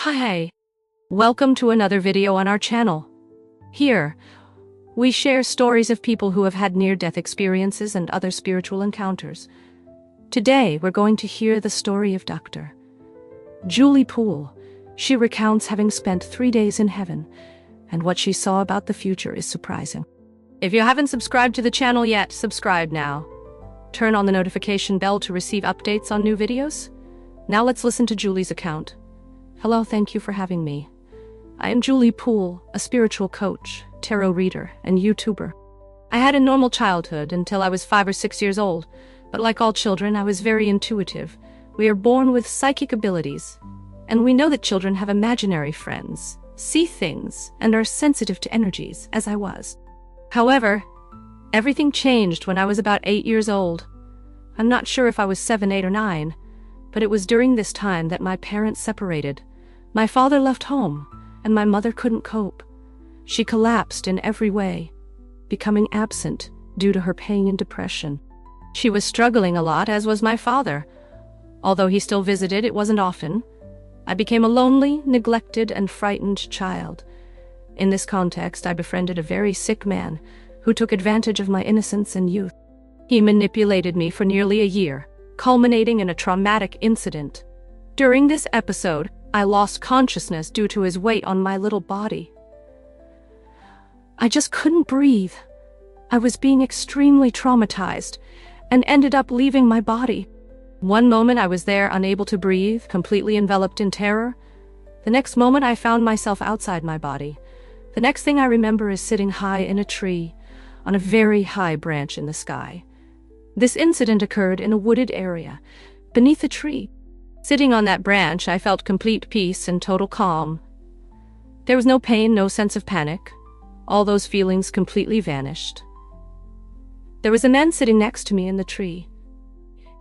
Hi, welcome to another video on our channel. Here, we share stories of people who have had near-death experiences and other spiritual encounters. Today, we're going to hear the story of Dr. Julie Poole. She recounts having spent 3 days in heaven, and what she saw about the future is surprising. If you haven't subscribed to the channel yet, subscribe now. Turn on the notification bell to receive updates on new videos. Now let's listen to Julie's account. Hello, thank you for having me. I am Julie Poole, a spiritual coach, tarot reader, and YouTuber. I had a normal childhood until I was 5 or 6 years old, but like all children, I was very intuitive. We are born with psychic abilities, and we know that children have imaginary friends, see things, and are sensitive to energies, as I was. However, everything changed when I was about 8 years old. I'm not sure if I was 7, 8, or 9, but it was during this time that my parents separated. My father left home, and my mother couldn't cope. She collapsed in every way, becoming absent due to her pain and depression. She was struggling a lot, as was my father. Although he still visited, it wasn't often. I became a lonely, neglected, and frightened child. In this context, I befriended a very sick man who took advantage of my innocence and youth. He manipulated me for nearly a year, culminating in a traumatic incident. During this episode, I lost consciousness due to his weight on my little body. I just couldn't breathe. I was being extremely traumatized and ended up leaving my body. One moment I was there, unable to breathe, completely enveloped in terror. The next moment I found myself outside my body. The next thing I remember is sitting high in a tree, on a very high branch in the sky. This incident occurred in a wooded area, beneath a tree. Sitting on that branch, I felt complete peace and total calm. There was no pain, no sense of panic. All those feelings completely vanished. There was a man sitting next to me in the tree.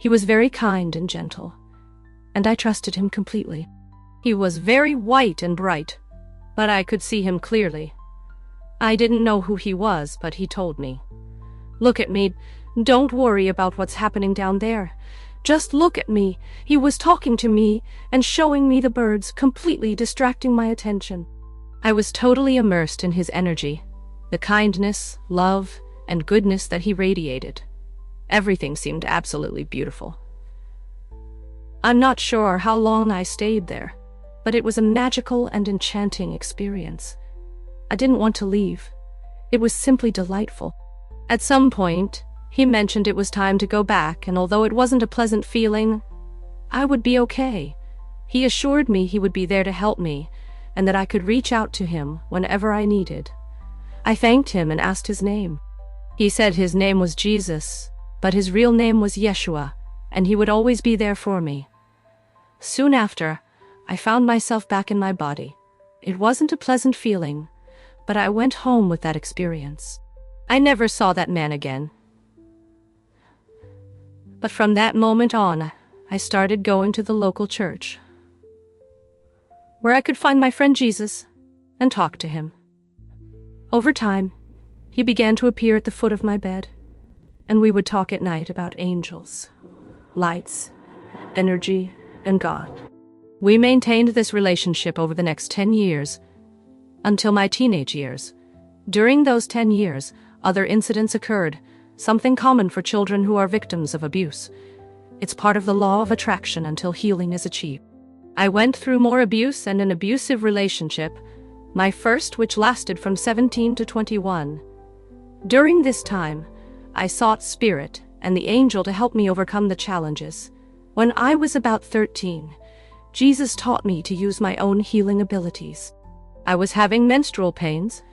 He was very kind and gentle, and I trusted him completely. He was very white and bright, but I could see him clearly. I didn't know who he was, but he told me, "Look at me. Don't worry about what's happening down there. Just look at me." He was talking to me and showing me the birds, completely distracting my attention. I was totally immersed in his energy, the kindness, love, and goodness that he radiated. Everything seemed absolutely beautiful. I'm not sure how long I stayed there, but it was a magical and enchanting experience. I didn't want to leave. It was simply delightful. At some point, he mentioned it was time to go back, and although it wasn't a pleasant feeling, I would be okay. He assured me he would be there to help me, and that I could reach out to him whenever I needed. I thanked him and asked his name. He said his name was Jesus, but his real name was Yeshua, and he would always be there for me. Soon after, I found myself back in my body. It wasn't a pleasant feeling, but I went home with that experience. I never saw that man again. But from that moment on, I started going to the local church, where I could find my friend Jesus and talk to him. Over time, he began to appear at the foot of my bed, and we would talk at night about angels, lights, energy, and God. We maintained this relationship over the next 10 years, until my teenage years. During those 10 years, other incidents occurred, something common for children who are victims of abuse. It's part of the law of attraction until healing is achieved. I went through more abuse and an abusive relationship, my first, which lasted from 17 to 21. During this time, I sought spirit and the angel to help me overcome the challenges. When I was about 13, Jesus taught me to use my own healing abilities. I was having menstrual pains,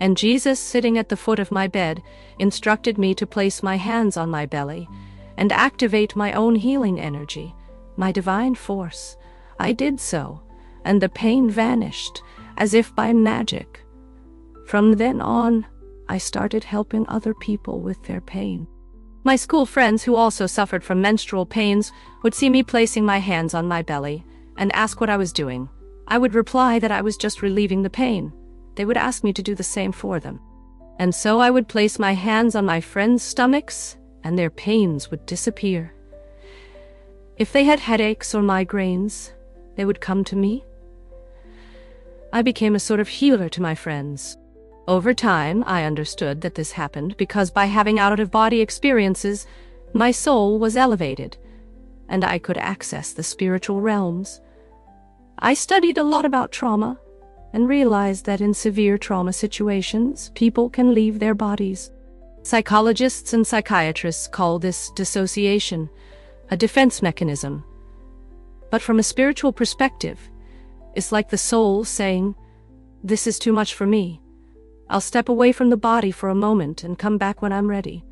and Jesus, sitting at the foot of my bed, instructed me to place my hands on my belly and activate my own healing energy, my divine force. I did so, and the pain vanished, as if by magic. From then on, I started helping other people with their pain. My school friends who also suffered from menstrual pains would see me placing my hands on my belly and ask what I was doing. I would reply that I was just relieving the pain. They would ask me to do the same for them. And so I would place my hands on my friends' stomachs, and their pains would disappear. If they had headaches or migraines, they would come to me. I became a sort of healer to my friends. Over time, I understood that this happened because by having out-of-body experiences, my soul was elevated, and I could access the spiritual realms. I studied a lot about trauma and realized that in severe trauma situations, people can leave their bodies. Psychologists and psychiatrists call this dissociation, a defense mechanism. But from a spiritual perspective, it's like the soul saying, "This is too much for me. I'll step away from the body for a moment and come back when I'm ready."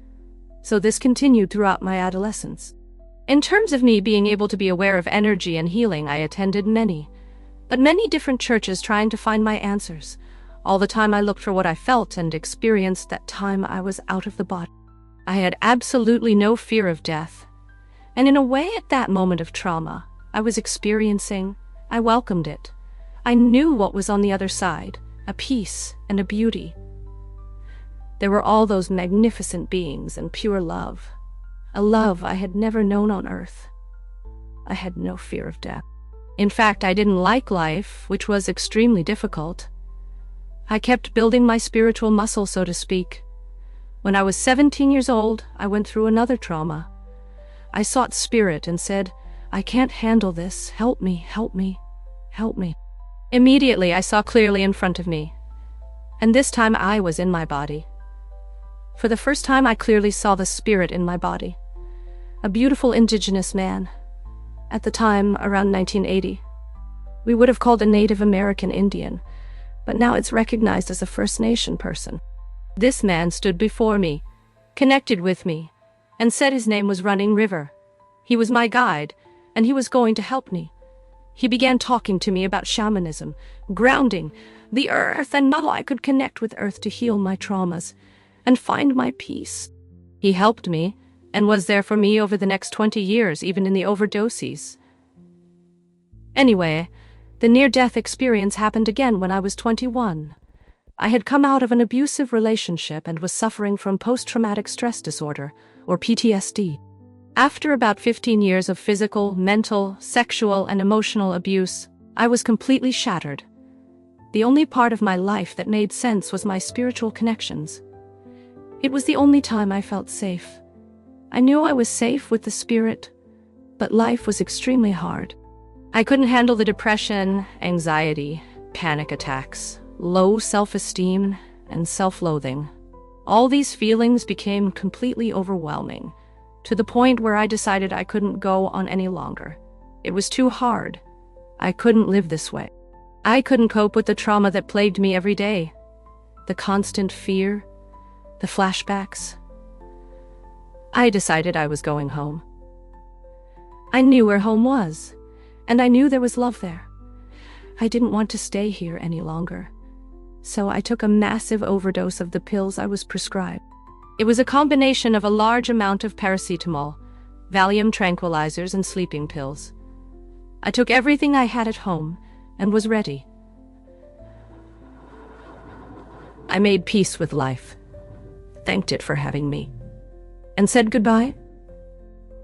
So this continued throughout my adolescence. In terms of me being able to be aware of energy and healing, I attended many different churches trying to find my answers. All the time I looked for what I felt and experienced that time I was out of the body. I had absolutely no fear of death. And in a way, at that moment of trauma I was experiencing, I welcomed it. I knew what was on the other side, a peace and a beauty. There were all those magnificent beings and pure love, a love I had never known on earth. I had no fear of death. In fact, I didn't like life, which was extremely difficult. I kept building my spiritual muscle, so to speak. When I was 17 years old, I went through another trauma. I sought spirit and said, "I can't handle this. Help me, help me, help me." Immediately, I saw clearly in front of me. And this time I was in my body. For the first time, I clearly saw the spirit in my body. A beautiful indigenous man. At the time, around 1980. We would have called a Native American Indian, but now it's recognized as a First Nation person. This man stood before me, connected with me, and said his name was Running River. He was my guide, and he was going to help me. He began talking to me about shamanism, grounding, the earth, and how I could connect with earth to heal my traumas and find my peace. He helped me and was there for me over the next 20 years, even in the overdoses. Anyway, the near-death experience happened again when I was 21. I had come out of an abusive relationship and was suffering from post-traumatic stress disorder, or PTSD. After about 15 years of physical, mental, sexual, and emotional abuse, I was completely shattered. The only part of my life that made sense was my spiritual connections. It was the only time I felt safe. I knew I was safe with the spirit, but life was extremely hard. I couldn't handle the depression, anxiety, panic attacks, low self-esteem, and self-loathing. All these feelings became completely overwhelming, to the point where I decided I couldn't go on any longer. It was too hard. I couldn't live this way. I couldn't cope with the trauma that plagued me every day. The constant fear, the flashbacks. I decided I was going home. I knew where home was, and I knew there was love there. I didn't want to stay here any longer, so I took a massive overdose of the pills I was prescribed. It was a combination of a large amount of paracetamol, Valium tranquilizers, and sleeping pills. I took everything I had at home and was ready. I made peace with life, thanked it for having me, and said goodbye.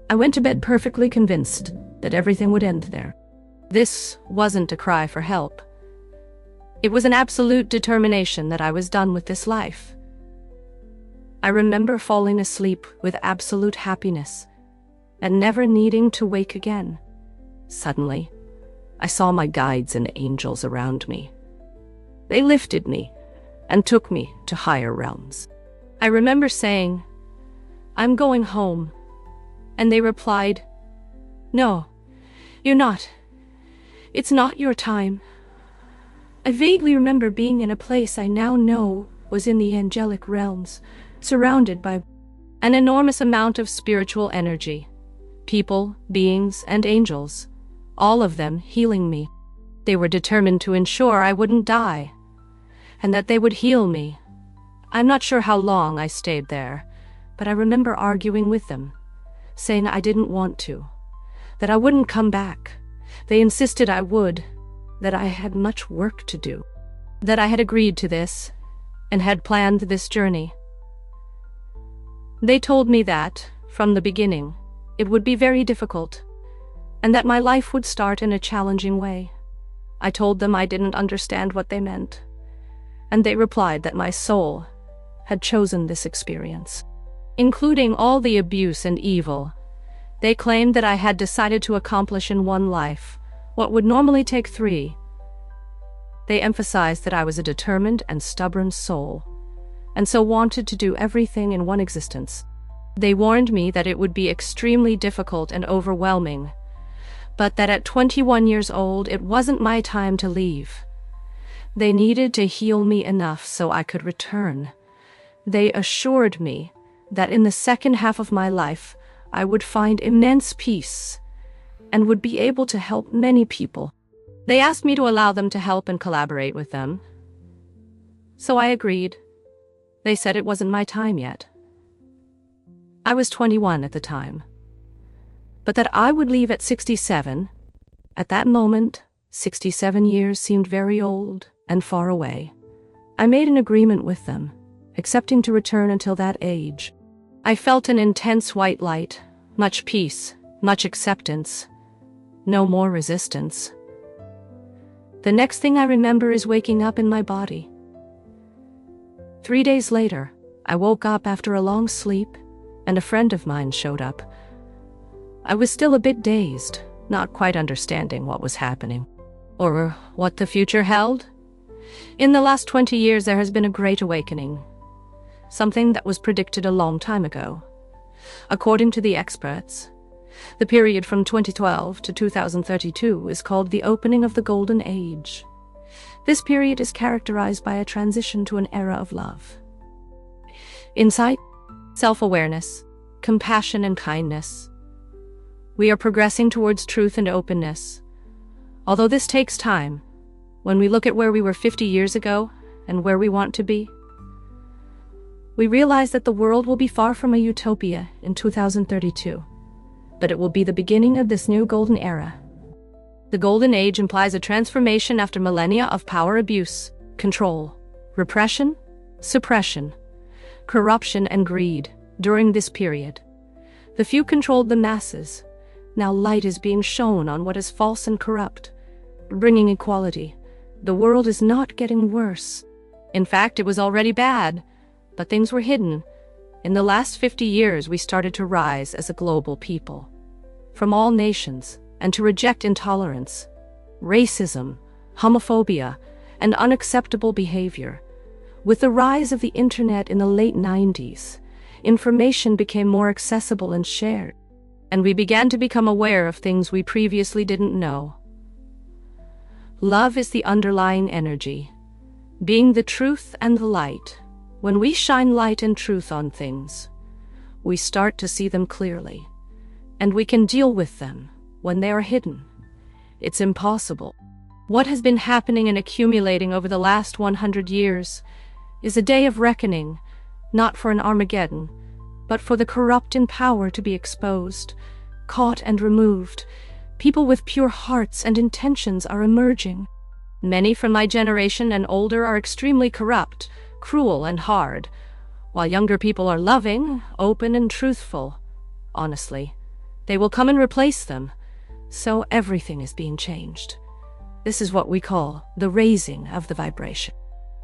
I went to bed perfectly convinced that everything would end there. This wasn't a cry for help. It was an absolute determination that I was done with this life. I remember falling asleep with absolute happiness and never needing to wake again. Suddenly, I saw my guides and angels around me. They lifted me and took me to higher realms. I remember saying, "I'm going home." And they replied, "No, you're not. It's not your time." I vaguely remember being in a place I now know was in the angelic realms, surrounded by an enormous amount of spiritual energy. People, beings, and angels, all of them healing me. They were determined to ensure I wouldn't die, and that they would heal me. I'm not sure how long I stayed there, but I remember arguing with them, saying I didn't want to, that I wouldn't come back. They insisted I would, that I had much work to do, that I had agreed to this, and had planned this journey. They told me that, from the beginning, it would be very difficult, and that my life would start in a challenging way. I told them I didn't understand what they meant, and they replied that my soul had chosen this experience, including all the abuse and evil. They claimed that I had decided to accomplish in one life what would normally take 3. They emphasized that I was a determined and stubborn soul, and so wanted to do everything in one existence. They warned me that it would be extremely difficult and overwhelming, but that at 21 years old it wasn't my time to leave. They needed to heal me enough so I could return. They assured me that in the second half of my life I would find immense peace and would be able to help many people. They asked me to allow them to help and collaborate with them. So I agreed. They said it wasn't my time yet. I was 21 at the time, but that I would leave at 67. At that moment, 67 years seemed very old and far away. I made an agreement with them, accepting to return until that age. I felt an intense white light, much peace, much acceptance, no more resistance. The next thing I remember is waking up in my body. 3 days later, I woke up after a long sleep, and a friend of mine showed up. I was still a bit dazed, not quite understanding what was happening, or what the future held. In the last 20 years, there has been a great awakening, something that was predicted a long time ago. According to the experts, the period from 2012 to 2032 is called the opening of the Golden Age. This period is characterized by a transition to an era of love, insight, self-awareness, compassion, and kindness. We are progressing towards truth and openness. Although this takes time, when we look at where we were 50 years ago and where we want to be, we realize that the world will be far from a utopia in 2032, but it will be the beginning of this new golden era. The Golden Age implies a transformation after millennia of power abuse, control, repression, suppression, corruption, and greed. During this period, the few controlled the masses. Now light is being shown on what is false and corrupt, bringing equality. The world is not getting worse. In fact, it was already bad, but things were hidden. In the last 50 years, we started to rise as a global people, from all nations, and to reject intolerance, racism, homophobia, and unacceptable behavior. With the rise of the internet in the late 90s, information became more accessible and shared, and we began to become aware of things we previously didn't know. Love is the underlying energy, being the truth and the light. When we shine light and truth on things, we start to see them clearly, and we can deal with them when they are hidden. It's impossible. What has been happening and accumulating over the last 100 years is a day of reckoning, not for an Armageddon, but for the corrupt in power to be exposed, caught, and removed. People with pure hearts and intentions are emerging. Many from my generation and older are extremely corrupt, cruel, and hard, while younger people are loving, open, and truthful. Honestly, they will come and replace them. So everything is being changed. This is what we call the raising of the vibration.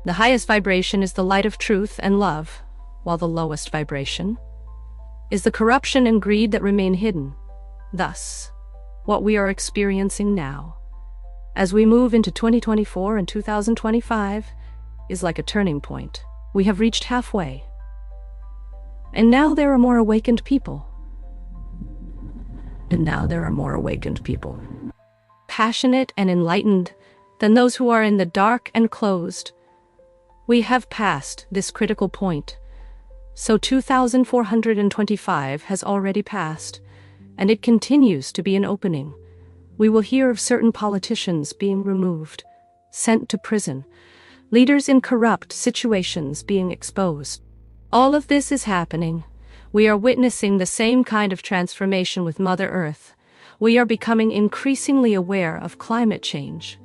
The highest vibration is the light of truth and love, while the lowest vibration is the corruption and greed that remain hidden. Thus, what we are experiencing now, as we move into 2024 and 2025, is like a turning point. We have reached halfway, and now there are more awakened people. Passionate and enlightened than those who are in the dark and closed. We have passed this critical point. So 2425 has already passed, and it continues to be an opening. We will hear of certain politicians being removed, sent to prison, leaders in corrupt situations being exposed. All of this is happening. We are witnessing the same kind of transformation with Mother Earth. We are becoming increasingly aware of climate change,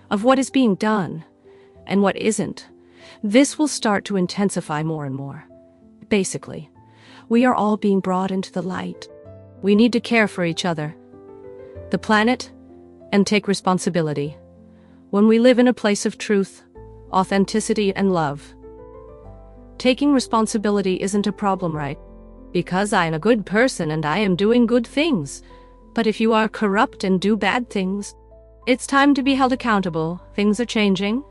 of what is being done, and what isn't. This will start to intensify more and more. Basically, we are all being brought into the light. We need to care for each other, the planet, and take responsibility. when we live in a place of truth, authenticity, and love. Taking responsibility isn't a problem, right? Because I am a good person and I am doing good things. But if you are corrupt and do bad things, it's time to be held accountable. Things are changing,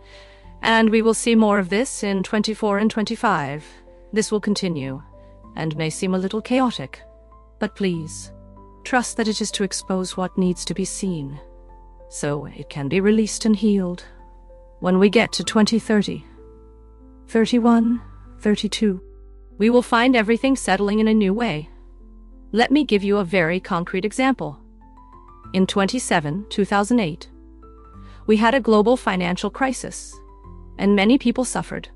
and we will see more of this in 24 and 25. This will continue, and may seem a little chaotic. But please, trust that it is to expose what needs to be seen, so it can be released and healed. When we get to 2030, 31, 32, we will find everything settling in a new way. Let me give you a very concrete example. In 2008, we had a global financial crisis, and many people suffered.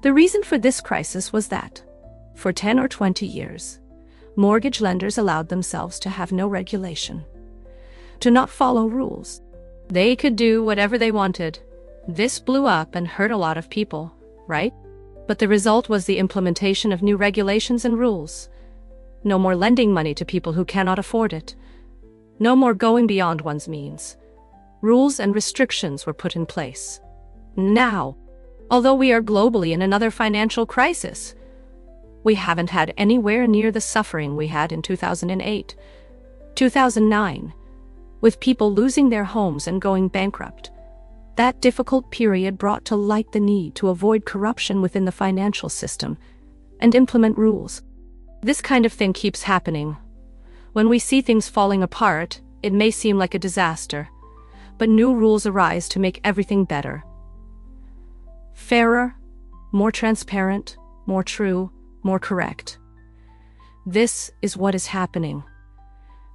The reason for this crisis was that, for 10 or 20 years, mortgage lenders allowed themselves to have no regulation, to not follow rules. They could do whatever they wanted. This blew up and hurt a lot of people, right? But the result was the implementation of new regulations and rules. No more lending money to people who cannot afford it. No more going beyond one's means. Rules and restrictions were put in place. Now, although we are globally in another financial crisis, we haven't had anywhere near the suffering we had in 2008, 2009, with people losing their homes and going bankrupt. That difficult period brought to light the need to avoid corruption within the financial system and implement rules. This kind of thing keeps happening. When we see things falling apart, it may seem like a disaster, but new rules arise to make everything better. Fairer, more transparent, more true, more correct. This is what is happening.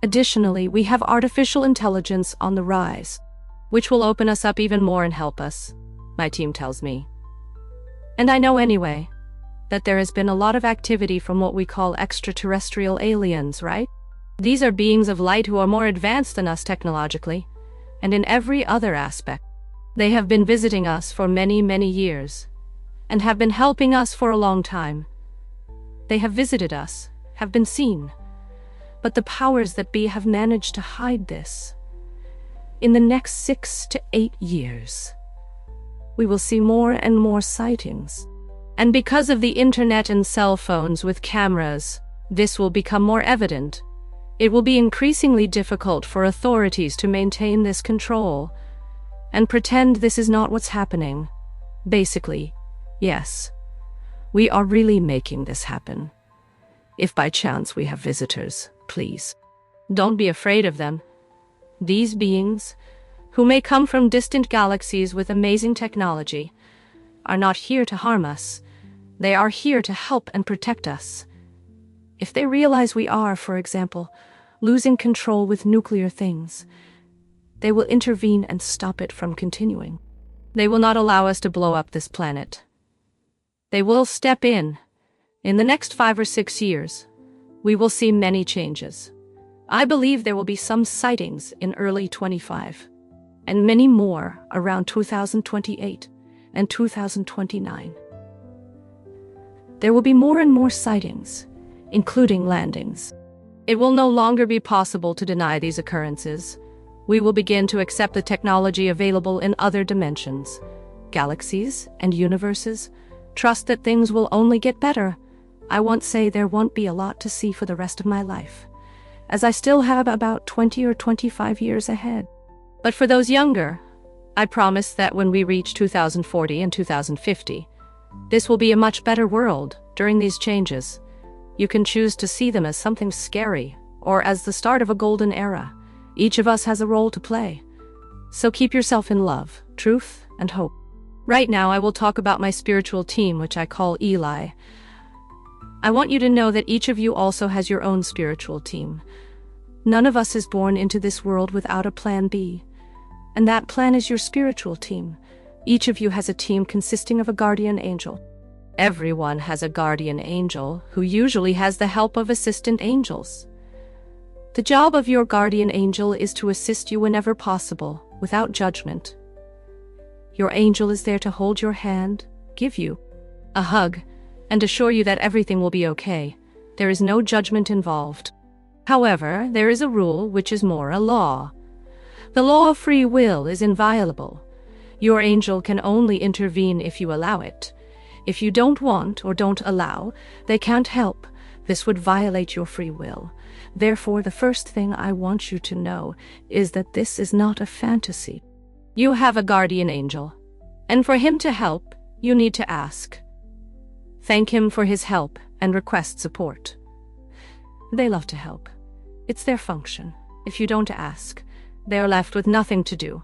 Additionally, we have artificial intelligence on the rise, which will open us up even more and help us, my team tells me. And I know anyway, that there has been a lot of activity from what we call extraterrestrial aliens, right? These are beings of light who are more advanced than us technologically, and in every other aspect. They have been visiting us for many, many years, and have been helping us for a long time. They have visited us, have been seen, but the powers that be have managed to hide this. In the next 6 to 8 years, we will see more and more sightings. And because of the internet and cell phones with cameras, this will become more evident. It will be increasingly difficult for authorities to maintain this control and pretend this is not what's happening. Basically, yes, we are really making this happen. If by chance we have visitors, please, don't be afraid of them. These beings, who may come from distant galaxies with amazing technology, are not here to harm us. They are here to help and protect us. If they realize we are, for example, losing control with nuclear things, they will intervene and stop it from continuing. They will not allow us to blow up this planet. They will step in. In the next 5 or 6 years, we will see many changes. I believe there will be some sightings in early 25, and many more around 2028 and 2029. There will be more and more sightings, including landings. It will no longer be possible to deny these occurrences. We will begin to accept the technology available in other dimensions, galaxies and universes. Trust that things will only get better. I won't say there won't be a lot to see for the rest of my life, as I still have about 20 or 25 years ahead. But for those younger, I promise that when we reach 2040 and 2050, this will be a much better world. During these changes, you can choose to see them as something scary or as the start of a golden era. Each of us has a role to play. So keep yourself in love, truth, and hope. Right now, I will talk about my spiritual team, which I call Eli. I want you to know that each of you also has your own spiritual team. None of us is born into this world without a plan B. And that plan is your spiritual team. Each of you has a team consisting of a guardian angel. Everyone has a guardian angel who usually has the help of assistant angels. The job of your guardian angel is to assist you whenever possible, without judgment. Your angel is there to hold your hand, give you a hug, and assure you that everything will be okay. There is no judgment involved. However, there is a rule which is more a law. The law of free will is inviolable. Your angel can only intervene if you allow it. If you don't want or don't allow, they can't help. This would violate your free will. Therefore, the first thing I want you to know is that this is not a fantasy. You have a guardian angel, and for him to help, you need to ask. Thank him for his help and request support. They love to help. It's their function. If you don't ask, they are left with nothing to do,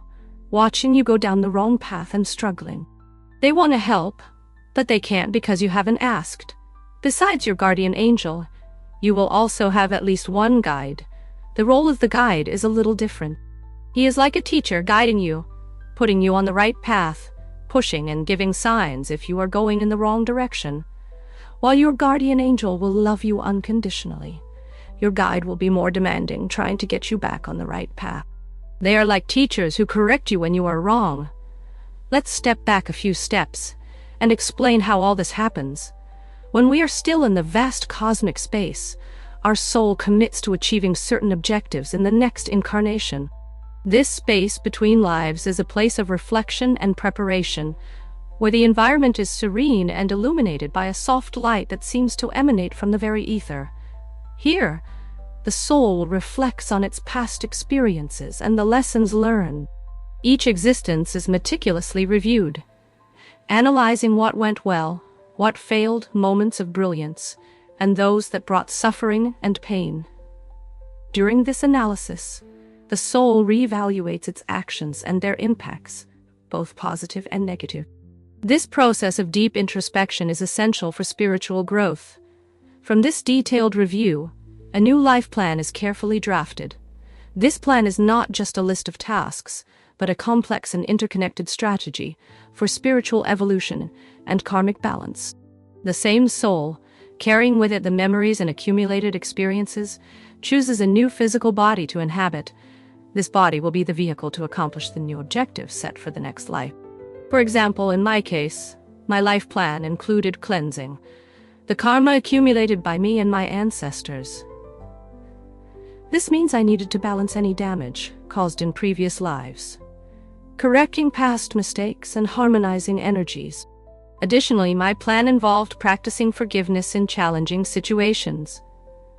watching you go down the wrong path and struggling. They want to help, but they can't because you haven't asked. Besides your guardian angel, you will also have at least one guide. The role of the guide is a little different. He is like a teacher guiding you, putting you on the right path, pushing and giving signs if you are going in the wrong direction. While your guardian angel will love you unconditionally, your guide will be more demanding, trying to get you back on the right path. They are like teachers who correct you when you are wrong. Let's step back a few steps and explain how all this happens. When we are still in the vast cosmic space, our soul commits to achieving certain objectives in the next incarnation. This space between lives is a place of reflection and preparation, where the environment is serene and illuminated by a soft light that seems to emanate from the very ether. Here, the soul reflects on its past experiences and the lessons learned. Each existence is meticulously reviewed, analyzing what went well, what failed, moments of brilliance, and those that brought suffering and pain. During this analysis, the soul reevaluates its actions and their impacts, both positive and negative. This process of deep introspection is essential for spiritual growth. From this detailed review, a new life plan is carefully drafted. This plan is not just a list of tasks, but a complex and interconnected strategy for spiritual evolution and karmic balance. The same soul, carrying with it the memories and accumulated experiences, chooses a new physical body to inhabit. This body will be the vehicle to accomplish the new objectives set for the next life. For example, in my case, my life plan included cleansing the karma accumulated by me and my ancestors. This means I needed to balance any damage caused in previous lives, correcting past mistakes and harmonizing energies. Additionally, my plan involved practicing forgiveness in challenging situations.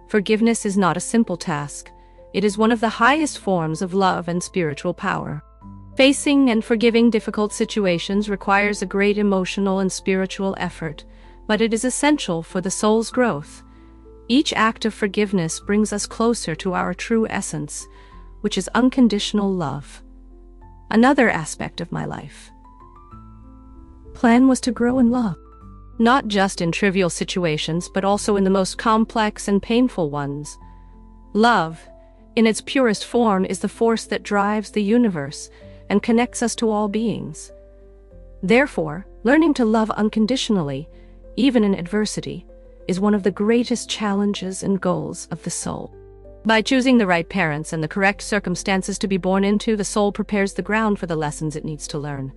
Forgiveness is not a simple task. It is one of the highest forms of love and spiritual power. Facing and forgiving difficult situations requires a great emotional and spiritual effort, but it is essential for the soul's growth. Each act of forgiveness brings us closer to our true essence, which is unconditional love. Another aspect of my life plan was to grow in love, not just in trivial situations, but also in the most complex and painful ones. Love, in its purest form, is the force that drives the universe and connects us to all beings. Therefore, learning to love unconditionally, even in adversity, is one of the greatest challenges and goals of the soul. By choosing the right parents and the correct circumstances to be born into, the soul prepares the ground for the lessons it needs to learn.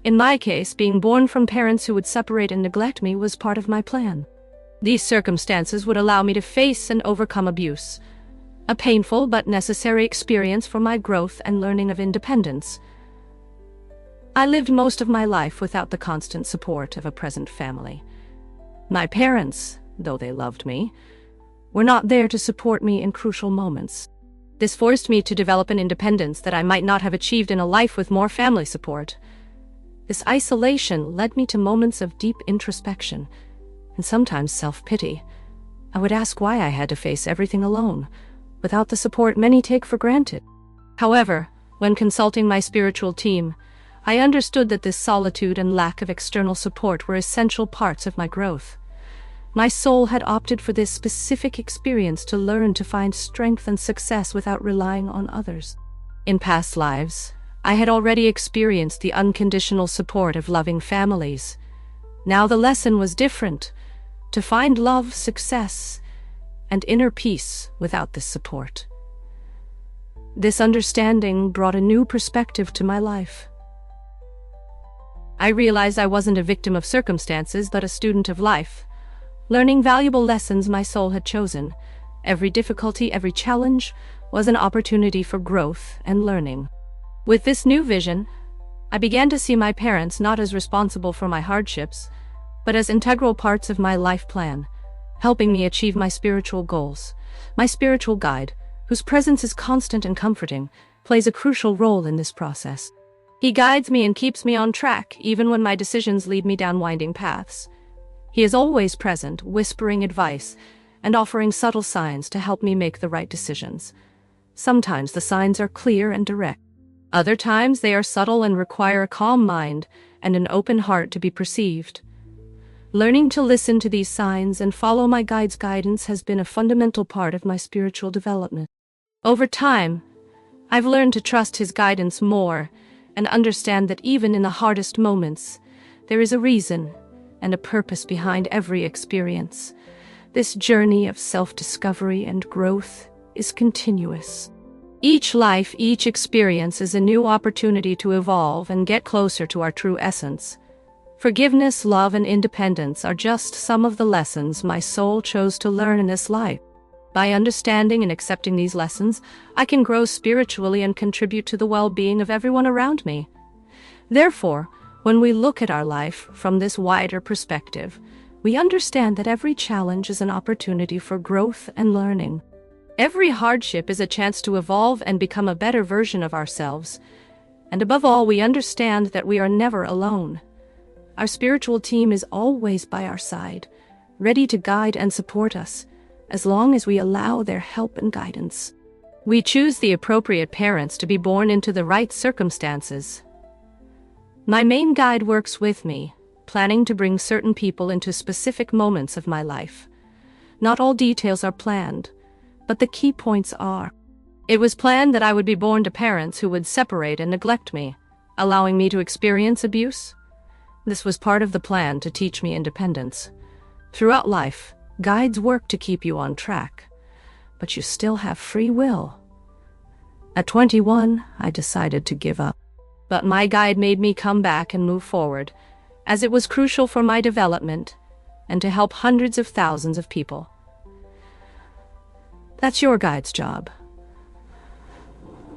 In my case, being born from parents who would separate and neglect me was part of my plan. These circumstances would allow me to face and overcome abuse, a painful but necessary experience for my growth and learning of independence. I lived most of my life without the constant support of a present family. My parents, though they loved me, were not there to support me in crucial moments. This forced me to develop an independence that I might not have achieved in a life with more family support. This isolation led me to moments of deep introspection and sometimes self-pity. I would ask why I had to face everything alone, without the support many take for granted. However, when consulting my spiritual team, I understood that this solitude and lack of external support were essential parts of my growth. My soul had opted for this specific experience to learn to find strength and success without relying on others. In past lives, I had already experienced the unconditional support of loving families. Now the lesson was different: to find love, success, and inner peace without this support. This understanding brought a new perspective to my life. I realized I wasn't a victim of circumstances, but a student of life, learning valuable lessons my soul had chosen. Every difficulty, every challenge was an opportunity for growth and learning. With this new vision, I began to see my parents not as responsible for my hardships, but as integral parts of my life plan, helping me achieve my spiritual goals. My spiritual guide, whose presence is constant and comforting, plays a crucial role in this process. He guides me and keeps me on track, even when my decisions lead me down winding paths. He is always present, whispering advice and offering subtle signs to help me make the right decisions. Sometimes the signs are clear and direct. Other times they are subtle and require a calm mind and an open heart to be perceived. Learning to listen to these signs and follow my guide's guidance has been a fundamental part of my spiritual development. Over time, I've learned to trust his guidance more and understand that even in the hardest moments, there is a reason and a purpose behind every experience. This journey of self-discovery and growth is continuous. Each life, each experience is a new opportunity to evolve and get closer to our true essence. Forgiveness, love, and independence are just some of the lessons my soul chose to learn in this life. By understanding and accepting these lessons, I can grow spiritually and contribute to the well-being of everyone around me. Therefore, when we look at our life from this wider perspective, we understand that every challenge is an opportunity for growth and learning. Every hardship is a chance to evolve and become a better version of ourselves. And above all, we understand that we are never alone. Our spiritual team is always by our side, ready to guide and support us, as long as we allow their help and guidance. We choose the appropriate parents to be born into the right circumstances. My main guide works with me, planning to bring certain people into specific moments of my life. Not all details are planned, but the key points are. It was planned that I would be born to parents who would separate and neglect me, allowing me to experience abuse. This was part of the plan to teach me independence. Throughout life, guides work to keep you on track, but you still have free will. At 21, I decided to give up, but my guide made me come back and move forward, as it was crucial for my development and to help hundreds of thousands of people. That's your guide's job.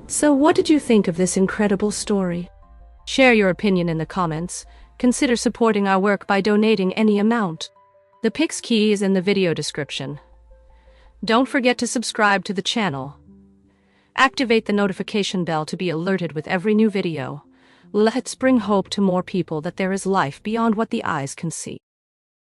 So what did you think of this incredible story? Share your opinion in the comments. Consider supporting our work by donating any amount. The Pix key is in the video description. Don't forget to subscribe to the channel. Activate the notification bell to be alerted with every new video. Let's bring hope to more people that there is life beyond what the eyes can see.